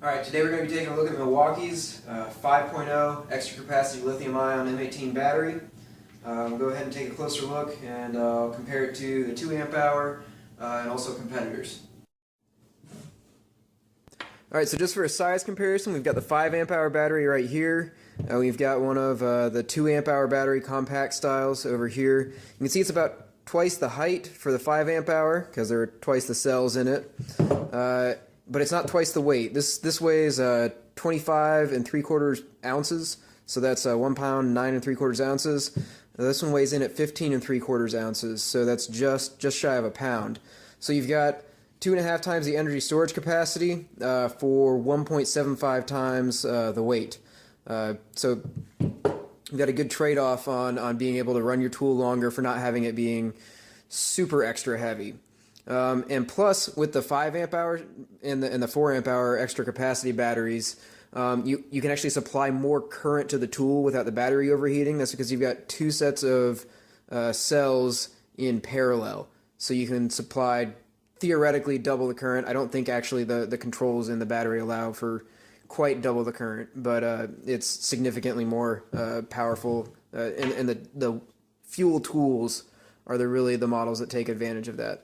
Alright, today we're going to be taking a look at Milwaukee's 5.0 extra capacity lithium ion M18 battery. We'll go ahead and take a closer look and compare it to the 2 amp hour and also competitors. Alright, so just for a size comparison, we've got the 5 amp hour battery right here. We've got one of the 2 amp hour battery compact styles over here. You can see it's about twice the height for the 5 amp hour because there are twice the cells in it. But it's not twice the weight. This weighs 25 3/4 ounces, so that's 1 pound 9 3/4 ounces. This one weighs in at 15 3/4 ounces, so that's just shy of a pound. So you've got 2.5 times the energy storage capacity for 1.75 times the weight. So you've got a good trade-off on being able to run your tool longer for not having it being super extra heavy. And plus, with the 5 amp hour and the 4 amp hour extra capacity batteries, you can actually supply more current to the tool without the battery overheating. That's because you've got 2 sets of cells in parallel. So you can supply theoretically double the current. I don't think actually the controls in the battery allow for quite double the current, but it's significantly more powerful. And the fuel tools are really the models that take advantage of that.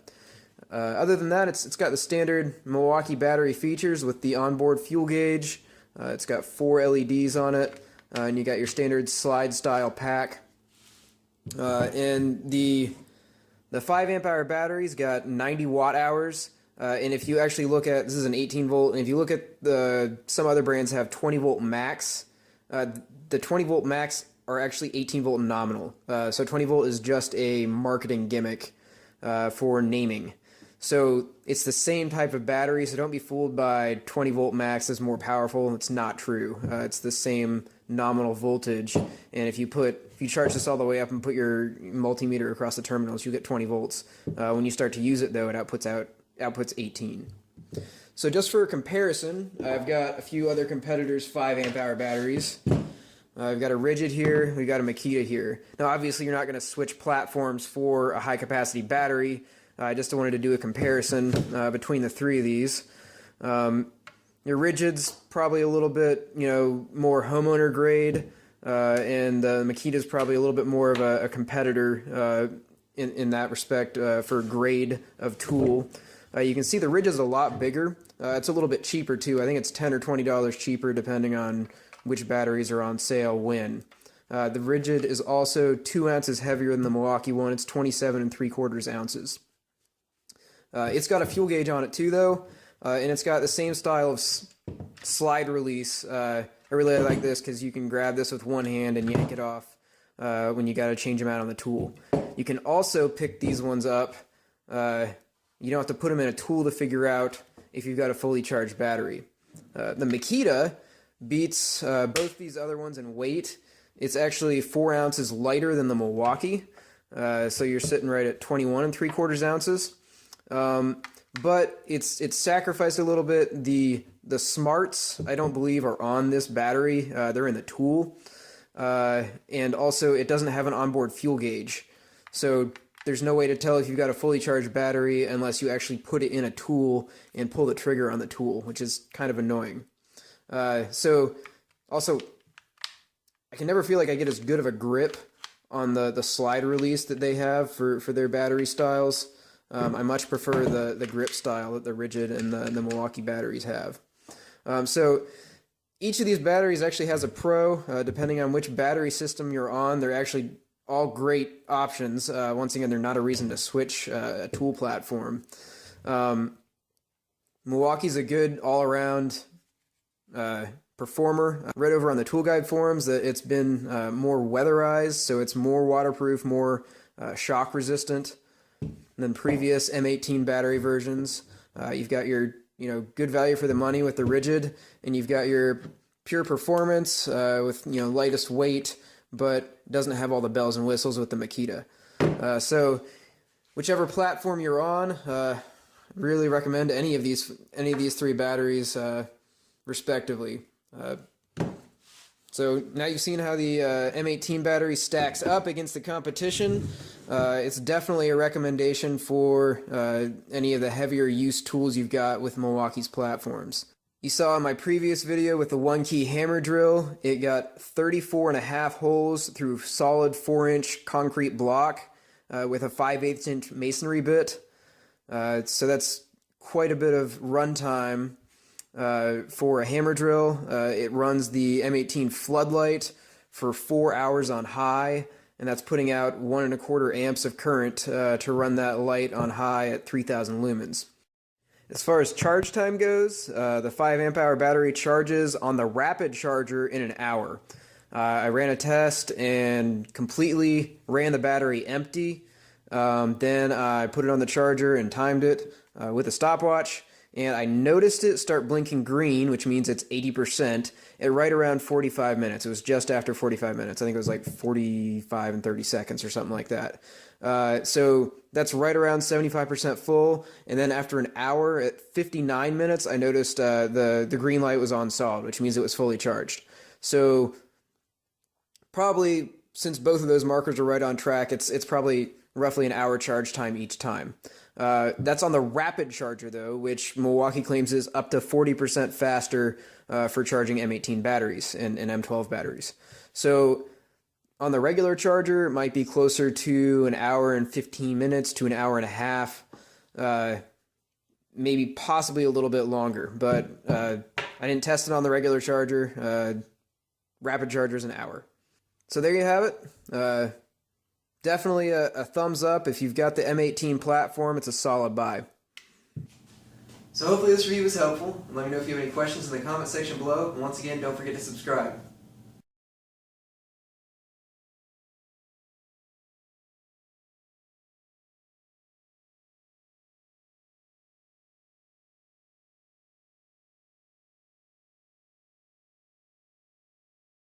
Other than that, it's got the standard Milwaukee battery features with the onboard fuel gauge. It's got 4 LEDs on it, and you got your standard slide style pack. And the 5 amp hour battery's got 90 watt hours. And if you actually look at, this is an 18 volt, and if you look at some other brands have 20 volt max, the 20 volt max are actually 18 volt nominal. So 20 volt is just a marketing gimmick for naming. So it's the same type of battery, so don't be fooled by 20 volt max is more powerful. It's not true. It's the same nominal voltage, and if you charge this all the way up and put your multimeter across the terminals, you get 20 volts. When you start to use it, though, it outputs 18. So just for comparison, I've got a few other competitors' 5 amp hour batteries. We've got a Rigid here, we've got a Makita here. Now obviously you're not going to switch platforms for a high capacity battery. I just wanted to do a comparison between the 3 of these. Your Rigid's probably a little bit, more homeowner grade, and the Makita's probably a little bit more of a competitor in that respect for grade of tool. You can see the Rigid's a lot bigger. It's a little bit cheaper too. I think it's $10 or $20 cheaper depending on which batteries are on sale when. The Rigid is also 2 ounces heavier than the Milwaukee one. It's 27 3/4 ounces. It's got a fuel gauge on it too, though, and it's got the same style of slide release. I really like this because you can grab this with one hand and yank it off when you got to change them out on the tool. You can also pick these ones up. You don't have to put them in a tool to figure out if you've got a fully charged battery. The Makita beats both these other ones in weight. It's actually 4 ounces lighter than the Milwaukee, so you're sitting right at 21 3/4 ounces. But it's sacrificed a little bit. The smarts, I don't believe, are on this battery. They're in the tool. And also, it doesn't have an onboard fuel gauge. So there's no way to tell if you've got a fully charged battery unless you actually put it in a tool and pull the trigger on the tool, which is kind of annoying. So, also, I can never feel like I get as good of a grip on the slide release that they have for their battery styles. I much prefer the grip style that the Rigid and the Milwaukee batteries have. So each of these batteries actually has a pro. Depending on which battery system you're on, they're actually all great options. Once again, they're not a reason to switch a tool platform. Milwaukee's a good all-around performer. Read over on the tool guide forums that it's been more weatherized, so it's more waterproof, more shock resistant than previous M18 battery versions. You've got your good value for the money with the Rigid, and you've got your pure performance with lightest weight, but doesn't have all the bells and whistles with the Makita. So whichever platform you're on, really recommend any of these 3 batteries respectively. So now you've seen how the M18 battery stacks up against the competition. It's definitely a recommendation for any of the heavier use tools you've got with Milwaukee's platforms. You saw in my previous video with the 1-key hammer drill, it got 34.5 holes through solid 4-inch concrete block with a 5/8 inch masonry bit. So that's quite a bit of runtime for a hammer drill. It runs the M18 floodlight for 4 hours on high, and that's putting out 1.25 amps of current to run that light on high at 3,000 lumens. As far as charge time goes, the 5 amp hour battery charges on the rapid charger in an hour. I ran a test and completely ran the battery empty. Then I put it on the charger and timed it with a stopwatch, and I noticed it start blinking green, which means it's 80%, at right around 45 minutes. It was just after 45 minutes. I think it was like 45 and 30 seconds or something like that. So that's right around 75% full, and then after an hour, at 59 minutes, I noticed the green light was on solid, which means it was fully charged. So probably, since both of those markers are right on track, it's probably roughly an hour charge time each time. That's on the rapid charger, though, which Milwaukee claims is up to 40% faster for charging M18 batteries and M12 batteries. So on the regular charger, it might be closer to an hour and 15 minutes to an hour and a half, maybe possibly a little bit longer, but I didn't test it on the regular charger. Rapid charger is an hour. So there you have it. Definitely a thumbs up. If you've got the M18 platform, it's a solid buy. So hopefully this review was helpful. Let me know if you have any questions in the comment section below. And once again, don't forget to subscribe.